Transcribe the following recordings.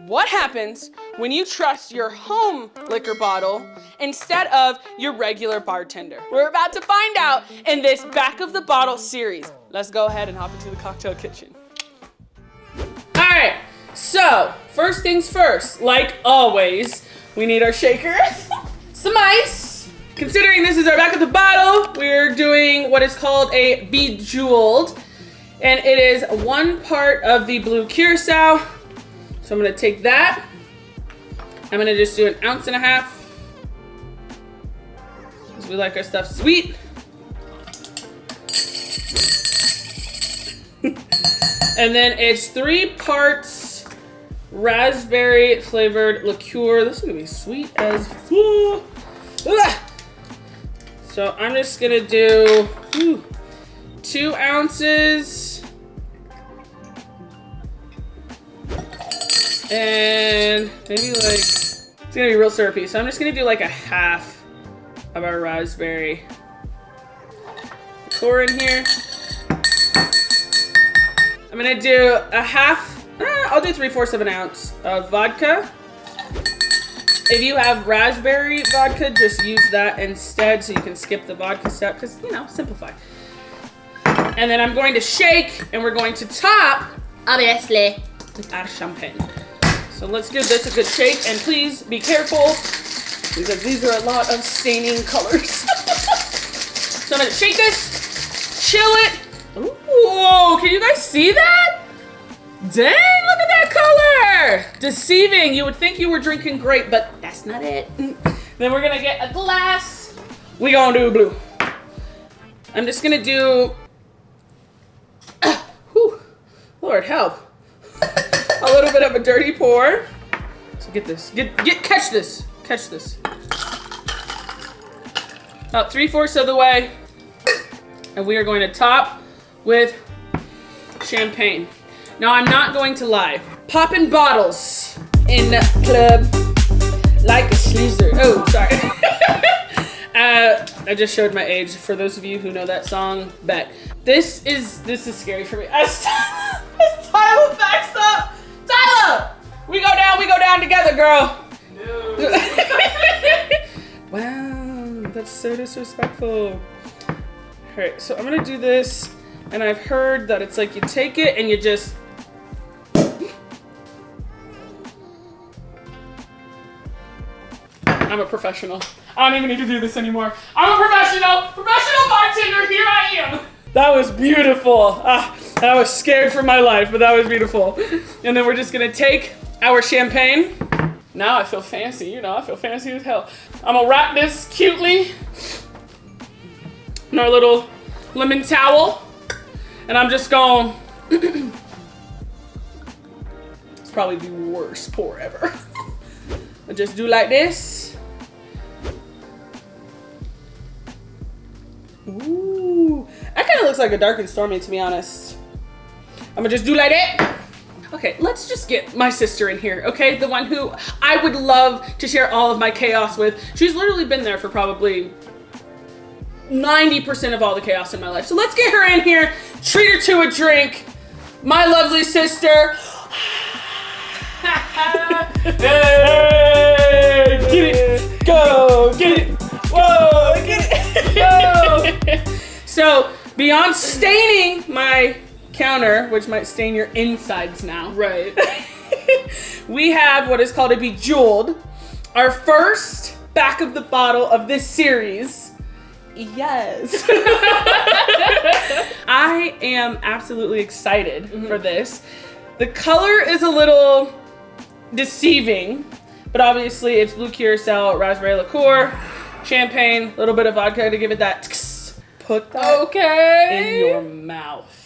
What happens when you trust your home liquor bottle instead of your regular bartender? We're about to find out in this Back of the Bottle series. Let's go ahead and hop into the cocktail kitchen. All right, so first things first, like always, we need our shakers, some ice. Considering this is our Back of the Bottle, we're doing what is called a Bejeweled, and it is 1 part of the Blue Curaçao. So I'm gonna take that. I'm gonna just do 1.5 ounces, because we like our stuff sweet. And then it's 3 parts raspberry flavored liqueur. This is gonna be sweet as fuck. So I'm just gonna do 2 ounces. And maybe like, it's gonna be real syrupy. So I'm just gonna do like 1/2 of our raspberry liqueur in here. I'm gonna do I'll do 3/4 of an ounce of vodka. If you have raspberry vodka, just use that instead so you can skip the vodka step, because, you know, simplify. And then I'm going to shake, and we're going to top, obviously, with our champagne. So let's give this a good shake, and please be careful, because these are a lot of staining colors. So I'm gonna shake this, chill it. Ooh, can you guys see that? Dang, look at that color! Deceiving, you would think you were drinking grape, but that's not it. Then we're gonna get a glass. We gonna do blue. I'm just gonna do, Lord help. A little bit of a dirty pour. So get this, catch this. About 3/4 of the way. And we are going to top with champagne. Now I'm not going to lie. Popping bottles in the club like a sleazer. Oh, sorry. I just showed my age. For those of you who know that song, bet. This is scary for me. As Tyler backs up. Tyler! We go down together, girl. No. Wow, that's so disrespectful. All right, so I'm gonna do this, and I've heard that it's like you take it and you just, I'm a professional. I don't even need to do this anymore. I'm a professional bartender, here I am. That was beautiful. I was scared for my life, but that was beautiful. And then we're just gonna take our champagne. Now I feel fancy, you know, I feel fancy as hell. I'm gonna wrap this cutely in our little lemon towel. And I'm just going, it's probably the worst pour ever. I just do like this. Ooh, that kind of looks like a dark and stormy, to be honest. I'm gonna just do like that. Okay, let's just get my sister in here, okay? The one who I would love to share all of my chaos with. She's literally been there for probably 90% of all the chaos in my life. So let's get her in here, treat her to a drink. My lovely sister. Hey, get it, go, get it, whoa, get it, go. So beyond staining my counter, which might stain your insides now. Right. We have what is called a Bejeweled, our first Back of the Bottle of this series. Yes. I am absolutely excited for this. The color is a little deceiving, but obviously it's Blue Curaçao, raspberry liqueur, champagne, a little bit of vodka to give it that. Put that in your mouth.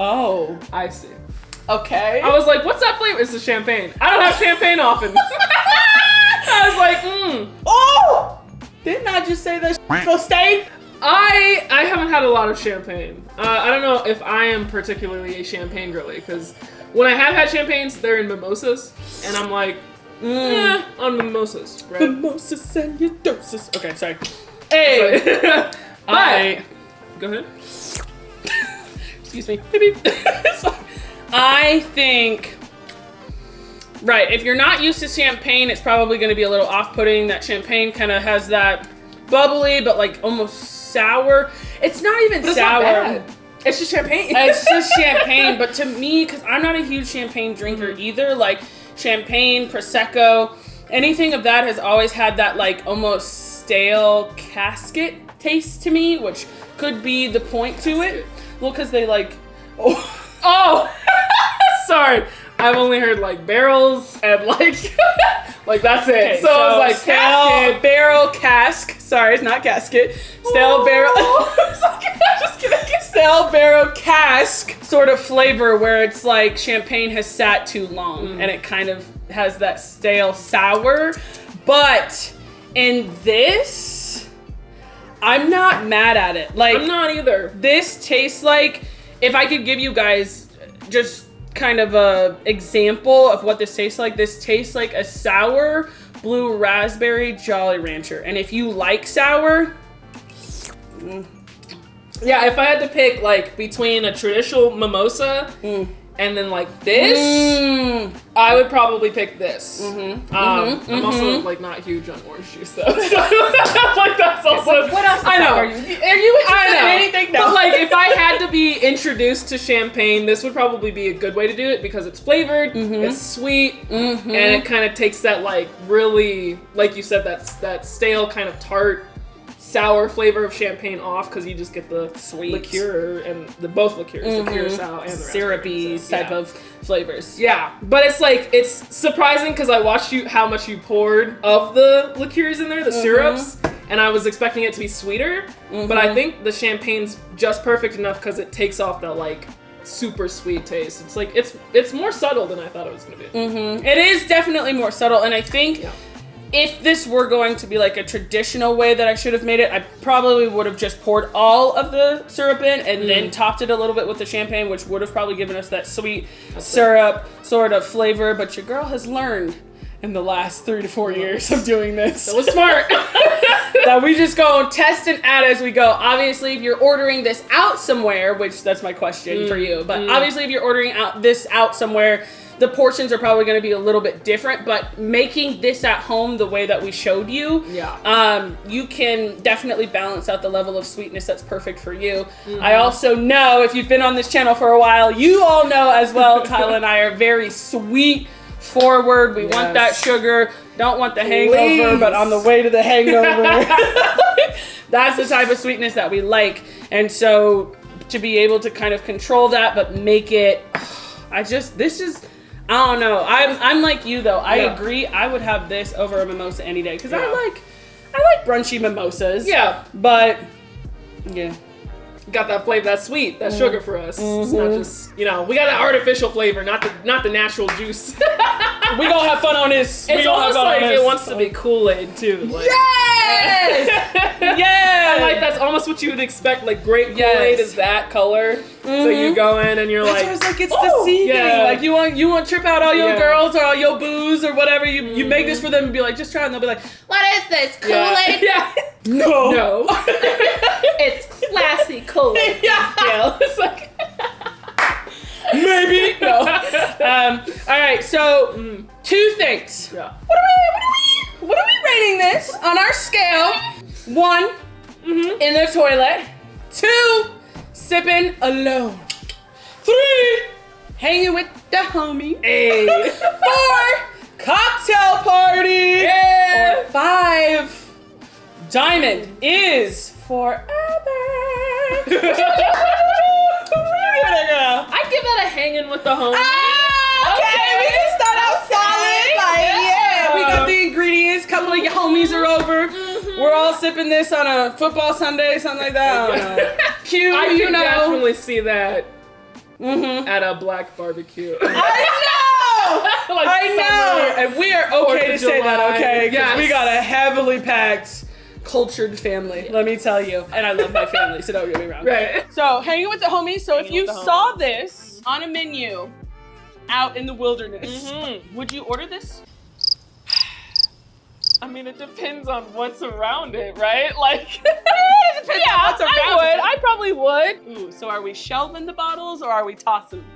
Oh, I see. Okay. I was like, what's that flavor? It's the champagne. I don't have champagne often. I was like, Oh! Didn't I just say that go stain? I haven't had a lot of champagne. I don't know if I am particularly a champagne girly, because when I have had champagnes, they're in mimosas, and I'm like, On mimosas, right? Mimosas and your doses. Okay, sorry. Hey! Go ahead. Excuse me. Beep, beep. I think... Right, if you're not used to champagne, it's probably going to be a little off-putting. That champagne kind of has that bubbly, but like almost sour. It's not even But sour. it's not bad. It's just champagne. It's just champagne, but to me, because I'm not a huge champagne drinker either, like champagne, Prosecco, anything of that has always had that like almost stale casket taste to me, which could be the point to it. Well, because they like, Oh, sorry. I've only heard like barrels and like, like that's it. Okay, so I was like, stale casket. barrel cask. Sorry, it's not casket. Stale barrel. Just kidding. Stale barrel cask sort of flavor where it's like champagne has sat too long and it kind of has that stale sour. But in this, I'm not mad at it. Like, I'm not either. this tastes like, if I could give you guys just kind of a example of what this tastes like a sour blue raspberry Jolly Rancher. And if you like sour, Yeah, if I had to pick like between a traditional mimosa and then like this, I would probably pick this. I'm also like not huge on orange juice though. So, like that's also what else? I know. Are you interested in anything? No. But like if I had to be introduced to champagne, this would probably be a good way to do it because it's flavored, it's sweet, and it kind of takes that like really, like you said, that stale kind of tart, sour flavor of champagne off because you just get the Sweet. liqueur and the liqueurs, the Curaçao and the syrupy raspberry, type of flavors. Yeah, but it's like, it's surprising because I watched how much you poured of the liqueurs in there, the syrups, and I was expecting it to be sweeter, but I think the champagne's just perfect enough because it takes off that like super sweet taste. It's like, it's more subtle than I thought it was gonna be. It is definitely more subtle, and I think if this were going to be like a traditional way that I should have made it, I probably would have just poured all of the syrup in and then topped it a little bit with the champagne, which would have probably given us that sweet syrup sort of flavor. But your girl has learned in the last 3 to 4 years of doing this. That was smart. That we just go test and add as we go. Obviously, if you're ordering this out somewhere, which that's my question for you, but obviously if you're ordering this out somewhere, the portions are probably going to be a little bit different, but making this at home the way that we showed you, you can definitely balance out the level of sweetness that's perfect for you. I also know, if you've been on this channel for a while, you all know as well, Tyler and I are very sweet forward. We want that sugar, don't want the hangover, but on the way to the hangover. That's the type of sweetness that we like. And so to be able to kind of control that, but make it, I don't know. I'm like you though. I agree. I would have this over a mimosa any day because I like brunchy mimosas. Yeah, but got that flavor, that sweet, that sugar for us. It's not just, we got that artificial flavor, not the natural juice. We gonna have fun on this. It's almost like it wants to be Kool-Aid too. Like, yes! Yes! And like that's almost what you would expect. Like grape Kool-Aid is that color. So you go in and you're like, it's like it's deceiving. Yeah. Like you want to trip out all your girls or all your booze or whatever. You make this for them and be like, just try, and they'll be like, what is this, Kool-Aid? Yeah. No. It's classy Kool-Id. Yeah. It's like maybe. No. All right, so 2 things. Yeah. What are we rating this on our scale? 1, in the toilet. 2, sipping alone. 3, hanging with the homie. Hey. 4, cocktail party. Yeah. Or 5, diamond is forever. I'd give that a hanging with the homie. Okay, we can start out solid. Like, we got the ingredients. Couple of your homies are over. We're all sipping this on a football Sunday, something like that. I don't know. Cute, I can definitely see that at a black barbecue. I know! Like I know! And we are okay to say that, okay? Because Yes. we got a heavily packed, cultured family, let me tell you. And I love my family, so don't get me wrong. Right. So, hanging with the homies. So, if Hanging you with the saw this on a menu out in the wilderness, would you order this? I mean, it depends on what's around it, right? Like, It depends on what's around I would. it. I probably would. Ooh, so are we shelving the bottles or are we tossing them?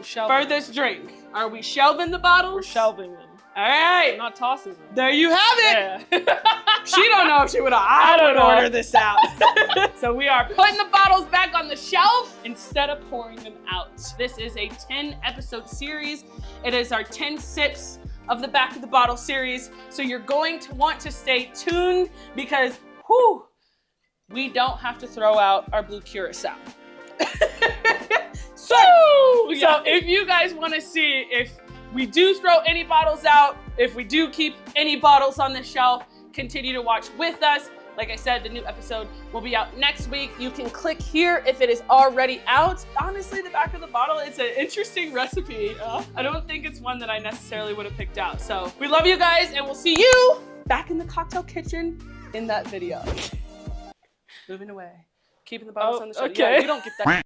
For this drink, are we shelving the bottles? We're shelving them. All right. I'm not tossing them. There you have it. Yeah. She don't know if she would have. I don't would know. order this out. So we are putting the bottles back on the shelf instead of pouring them out. This is a 10-episode series. It is our 10 sips of the back of the bottle series. So you're going to want to stay tuned because, whew, we don't have to throw out our Blue Curaçao. So if you guys want to see if we do throw any bottles out, if we do keep any bottles on the shelf, continue to watch with us. Like I said, the new episode will be out next week. You can click here if it is already out. Honestly, the back of the bottle, it's an interesting recipe. I don't think it's one that I necessarily would have picked out. So we love you guys and we'll see you back in the cocktail kitchen in that video. Moving away. Keeping the bottles on the shelf. okay. Yeah, you don't get that.